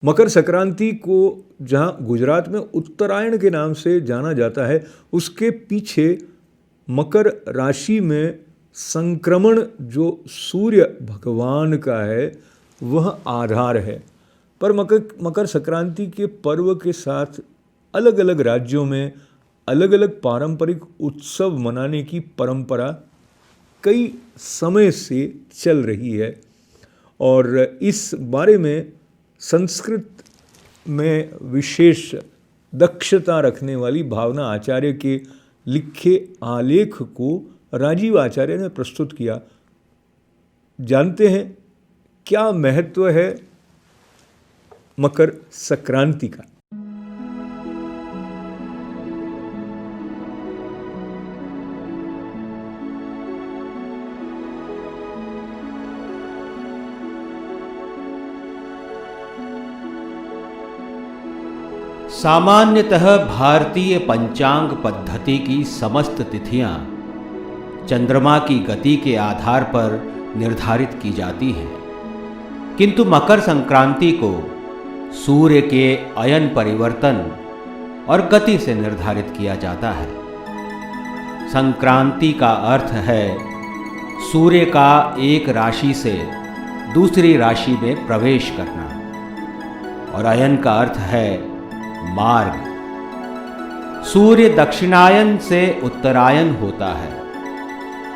मकर संक्रांति को जहाँ गुजरात में उत्तरायण के नाम से जाना जाता है, उसके पीछे मकर राशि में संक्रमण जो सूर्य भगवान का है वह आधार है। पर मकर संक्रांति के पर्व के साथ अलग अलग राज्यों में अलग अलग पारंपरिक उत्सव मनाने की परंपरा कई समय से चल रही है और इस बारे में संस्कृत में विशेष दक्षता रखने वाली भावना आचार्य के लिखे आलेख को राजीव आचार्य ने प्रस्तुत किया। जानते हैं क्या महत्व है मकर संक्रांति का। सामान्यतः भारतीय पंचांग पद्धति की समस्त तिथियां चंद्रमा की गति के आधार पर निर्धारित की जाती हैं, किंतु मकर संक्रांति को सूर्य के अयन परिवर्तन और गति से निर्धारित किया जाता है। संक्रांति का अर्थ है सूर्य का एक राशि से दूसरी राशि में प्रवेश करना और अयन का अर्थ है मार्ग। सूर्य दक्षिणायन से उत्तरायण होता है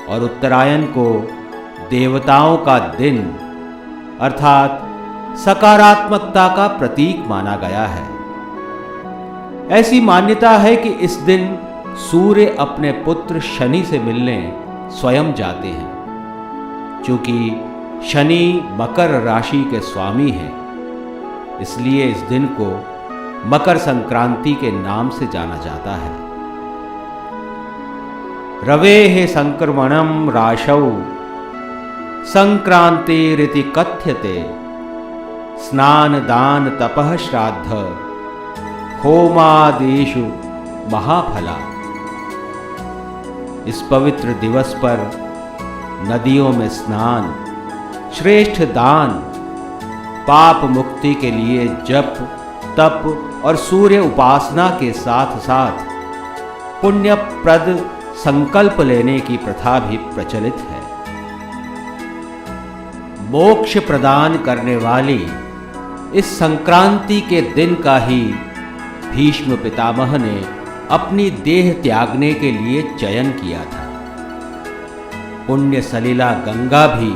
और उत्तरायण को देवताओं का दिन अर्थात सकारात्मकता का प्रतीक माना गया है। ऐसी मान्यता है कि इस दिन सूर्य अपने पुत्र शनि से मिलने स्वयं जाते हैं। चूंकि शनि मकर राशि के स्वामी हैं, इसलिए इस दिन को मकर संक्रांति के नाम से जाना जाता है। रवेः संक्रमणं राशौ संक्रांतिरिति कथ्यते। स्नान दान तपः श्राद्ध होमादिषु महाफला। इस पवित्र दिवस पर नदियों में स्नान, श्रेष्ठ दान, पाप मुक्ति के लिए जप तप और सूर्य उपासना के साथ साथ पुण्यप्रद संकल्प लेने की प्रथा भी प्रचलित है। मोक्ष प्रदान करने वाली इस संक्रांति के दिन का ही भीष्म पितामह ने अपनी देह त्यागने के लिए चयन किया था। पुण्य सलिला गंगा भी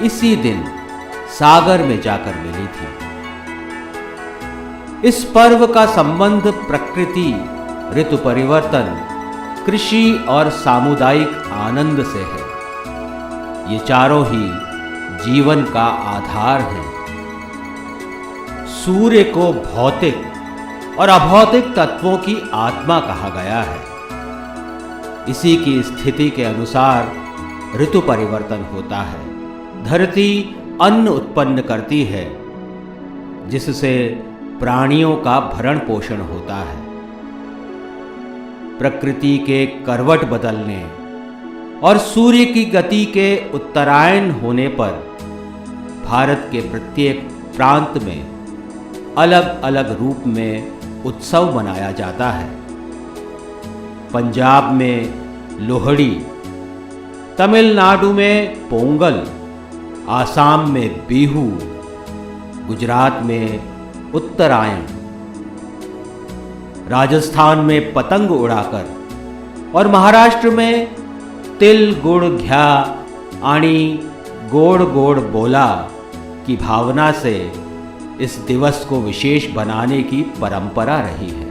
इसी दिन सागर में जाकर मिली थी। इस पर्व का संबंध प्रकृति, ऋतु परिवर्तन, कृषि और सामुदायिक आनंद से है। ये चारों ही जीवन का आधार हैं। सूर्य को भौतिक और अभौतिक तत्वों की आत्मा कहा गया है। इसी की स्थिति के अनुसार ऋतु परिवर्तन होता है। धरती अन्न उत्पन्न करती है, जिससे प्राणियों का भरण पोषण होता है। प्रकृति के करवट बदलने और सूर्य की गति के उत्तरायण होने पर भारत के प्रत्येक प्रांत में अलग अलग रूप में उत्सव मनाया जाता है। पंजाब में लोहड़ी, तमिलनाडु में पोंगल, आसाम में बिहू, गुजरात में उत्तरायण, राजस्थान में पतंग उड़ाकर और महाराष्ट्र में तिल गुड़ घ्या आणी गोड़ गोड़ बोला की भावना से इस दिवस को विशेष बनाने की परंपरा रही है।